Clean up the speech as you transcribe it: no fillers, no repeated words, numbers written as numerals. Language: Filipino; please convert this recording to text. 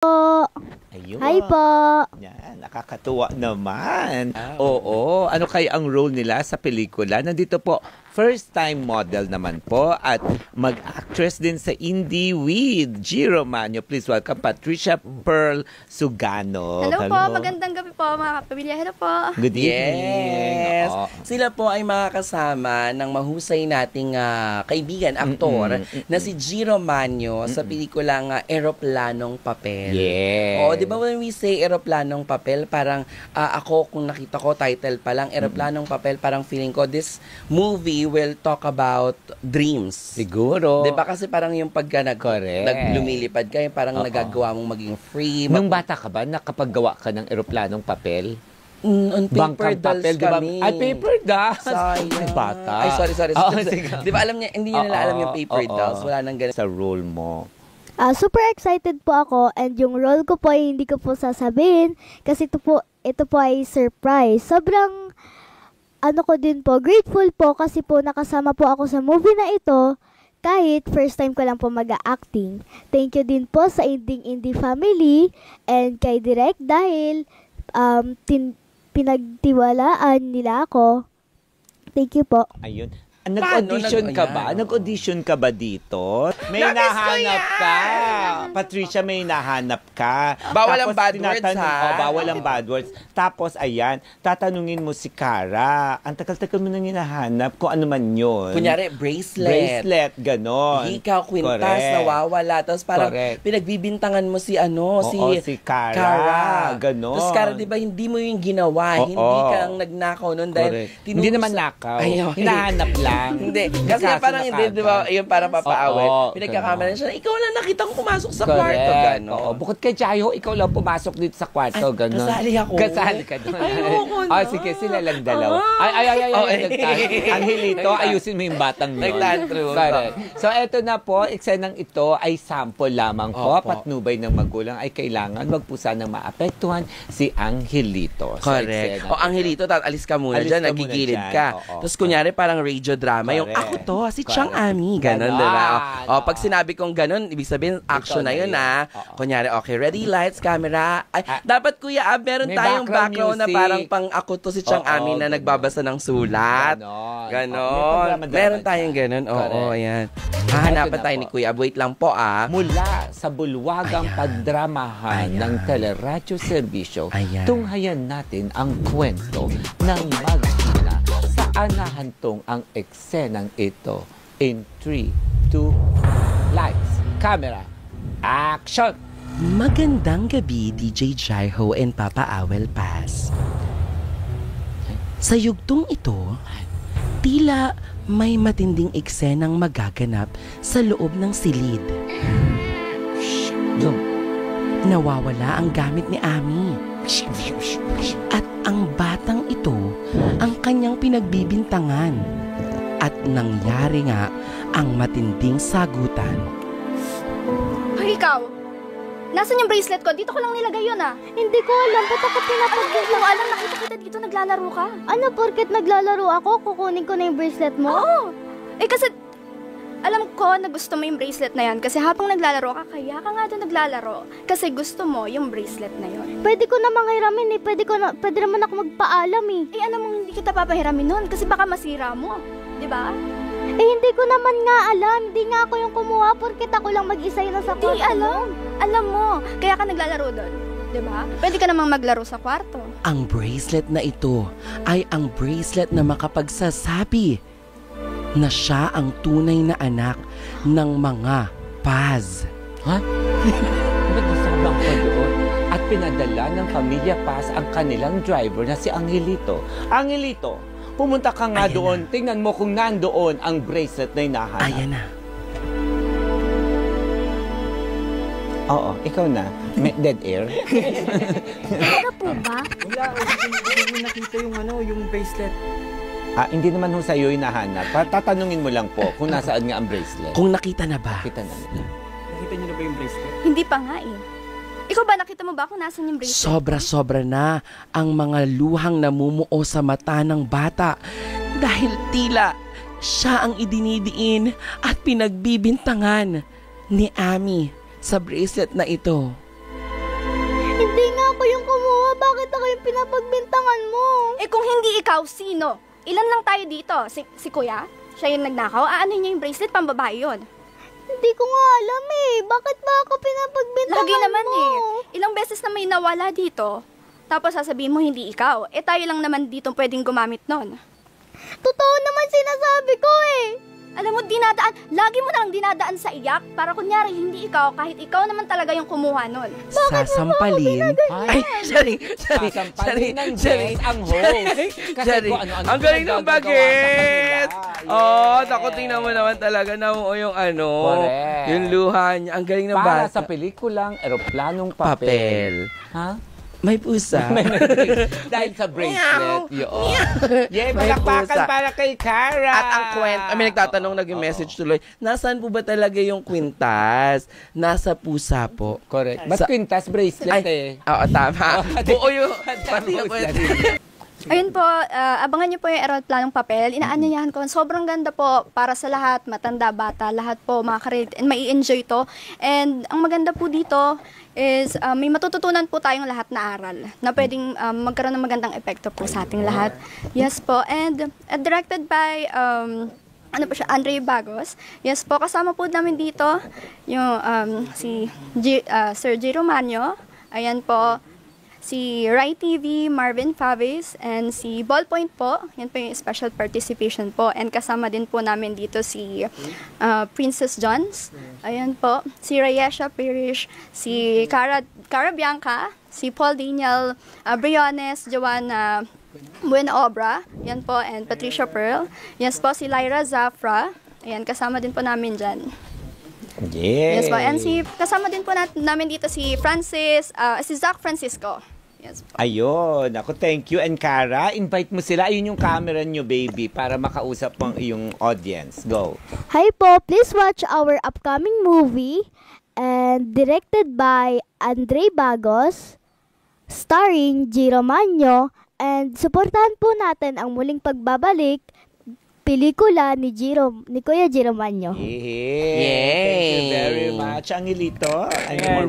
Ayun. Hi po. Yan, nakakatuwa naman. Oo, ano kaya ang role nila sa pelikula? Nandito po, first-time model naman po at mag-actress din sa Indie with G. Romanio. Please welcome Patricia Pearl Sugano. Hello po, magandang gabi po mga kapamilya. Hello po. Good evening. Yes. Sila po ay makakasama ng mahusay nating kaibigan, aktor, na si G. Romanio sa pelikulang Eroplanong Papel. Yes. O, di ba when we say Eroplanong Papel, parang ako, kung nakita ko, title pa lang, Eroplanong Papel, parang feeling ko, this movie will talk about dreams. Siguro. Di ba kasi parang yung pagka lumilipad ka, parang nagagawa mong maging free. Nung bata ka ba, nakapaggawa ka ng eroplanong papel? On paper dolls papel, kami. Diba? Ay, paper dolls. Ay, bata. Ay, sorry. Sige. Di ba alam niya, hindi niya nila alam yung paper dolls. Wala nang ganun. Sa role mo. Super excited po ako and yung role ko po ay hindi ko po sasabihin kasi ito po ay surprise. Sobrang ko din po, grateful po kasi po nakasama po ako sa movie na ito kahit first time ko lang po mag-acting. Thank you din po sa Indie family and kay Direk dahil pinagtiwalaan nila ako. Thank you po. Ayun. Nag-audition ka ba? Nag-audition ka ba dito? May nahanap ka. Patricia, may nahanap ka. Bawal ang bad words, ha? Bawal ang bad words. Tapos, ayan, tatanungin mo si Cara. Ang tagal-tagal mo nang hinahanap kung ano man yun. Kunyari, bracelet. Bracelet, ganon. Ikaw, kwintas, nawawala. Tapos parang pinagbibintangan mo si si Cara. Ganon. Tapos Cara, di ba, hindi mo yung ginawa. Hindi kang nagnakaw nun. Dahil hindi naman nakaw. Hinahanap lang. Hindi. Kasi parang hindi, di ba, yung parang papaawit. Pinagkakamalan siya, ikaw lang nakita ko pumasok sa kwarto. Gano'n. Bukod kay Chayo, ikaw lang pumasok dito sa kwarto. Gano'n. Kasali ako. Kasali ka doon. Ayoko na. Sige, sila lang dalawa. Ay. Angelito, ayusin mo yung batang yun. Nagtantrum. Correct. So, eto na po, eksenang ito ay sample lamang po. Patnubay ng magulang ay kailangan wag po sanang maapektuhan si Angelito. Correct. Angelito, alis ka muna dyan, nagigilid ka. Tapos kunyari parang radio drama, yung ako to, si Chang Ami, ganun, diba? Pag sinabi kong ganun, ibig sabihin, action na yun, Kunyari, okay, ready, lights, camera. Ay, dapat, Kuya Ab, meron tayong background na parang pang ako to si Chang Ami na nagbabasa ng sulat. Ganon. Meron tayong ganun. Oo, ayan. Hahanapan tayo ni Kuya Ab. Wait lang po, Mula sa bulwagang pagdramahan ng teleradyo serbisyo, tunghayan natin ang kwento ng mag-ina. Saan nahantong ang eksenang ito? In 3, 2, lights, camera, action! Magandang gabi, DJ Jaiho and Papa Awel Paz. Sa yugtong ito, tila may matinding eksenang magaganap sa loob ng silid. Nawawala ang gamit ni Ami. At ang batang ito ang kanyang pinagbibintangan. At nangyari nga ang matinding sagutan. Hoy, ikaw! Nasaan yung bracelet ko? Dito ko lang nilagay yun, Hindi ko alam, ba't ako pinapagod? Hindi mo alam, nakita kita dito, naglalaro ka. Ano, porket naglalaro ako, kukunin ko na yung bracelet mo? Oo! Kasi, alam ko na gusto mo yung bracelet na yan kasi habang naglalaro ka, kaya ka nga doon naglalaro. Kasi gusto mo yung bracelet na yon. Pwede ko namang hiramin pwede naman ako magpaalam ano mo hindi kita papahiramin nun kasi baka masira mo. Diba? Hindi ko naman nga alam. Hindi nga ako yung kumuha porket ako lang mag-isa yun sa kwarto. Di alam. Alam mo. Kaya ka naglalaro doon. Diba? Pwede ka namang maglaro sa kwarto. Ang bracelet na ito ay ang bracelet na makapagsasabi na siya ang tunay na anak ng mga Paz. Ba't nasabang ka doon? At pinadala ng pamilya Paz ang kanilang driver na si Angelito. Angelito, pumunta ka nga doon. Tingnan mo kung nandoon ang bracelet na hinahanap. Ayan na. Oo, ikaw na. Dead air. Ano po ba? Wala, hindi nakita yung bracelet. Hindi naman ho sa'yo hinahanap. Tatanungin mo lang po kung nasaan nga ang bracelet. Kung nakita na ba? Nakita na nila. Nakita niyo na ba yung bracelet? Hindi pa nga Ikaw ba, nakita mo ba kung nasan yung bracelet? Sobra-sobra na ang mga luhang namumuo sa mata ng bata dahil tila siya ang idinidiin at pinagbibintangan ni Ami sa bracelet na ito. Hindi nga ako yung kumuha. Bakit ako yung pinapagbintangan mo? Eh kung hindi ikaw, sino? Ilan lang tayo dito? Si Kuya? Siya yung nagnakaw? Ano niya yung bracelet? Pambabae yun. Hindi ko nga alam eh. Bakit ba ako pinapagbintangan Lagi naman mo? Ilang beses na may nawala dito. Tapos sasabihin mo hindi ikaw. Eh tayo lang naman dito pwedeng gumamit nun. Totoo naman sinasabi ko eh. Alam mo, lagi mo na lang dinadaan sa iyak para kunyari hindi ikaw, kahit ikaw naman talaga yung kumuha nun. Sasampalin? Ay, sorry. Sasampalin ng Jess ang host. Kasi kung ano-ano ang galing ng pinagagawa sa bagit. kanila. Oh, Yes. naku, tingnan mo naman talaga na yung Correct. yung luha niya. Ang galing ng Para bata. sa pelikulang Eroplanong Papel. Papel. Ha? May pusa. Dahil sa bracelet. Meow. Yun. Yeah, May palakpakan pusa. para kay Cara. At ang kwento, may nagtatanong, naging message tuloy, nasaan po ba talaga yung kwintas? Nasa pusa po. Correct. But quintas bracelet eh. Oo, tama. Buo yung, pati yung Ayun po, abangan niyo po yung Eroplanong Papel. Inaanyayahan ko. Sobrang ganda po para sa lahat, matanda, bata, lahat po makaka-relate and mai-enjoy to. And ang maganda po dito is may matututunan po tayong lahat na aral na pwedeng magkaroon ng magandang epekto po sa ating lahat. Yes po. And directed by Andre Bagos. Yes po, kasama po namin dito yung Sir G. Romanio. Ayan po. Si Rai TV, Marvin Faves, and si Ballpoint po. Yan po yung special participation po. And kasama din po namin dito si Princess Johns. Ayan po. Si Rayesha Pirish, si Cara Bianca, si Paul Daniel Briones, Joanna Buena Obra. Yan po. And Patricia Pearl. Yes po, si Lyra Zafra. Ayan, kasama din po namin dyan. Yeah. Yes po. And kasama din po namin dito si si Zach Francisco. Yes po. Ayun. Ako, thank you. And Cara, invite mo sila. Ayun yung camera nyo, baby, para makausap mo ang iyong audience. Go. Hi po, please watch our upcoming movie and directed by Andre Bagos, starring G. Romanio, and suportahan po natin ang muling pagbabalik pelikula ni Kuya G. Romanio. Yeah. Thank you very much, Angelito. And more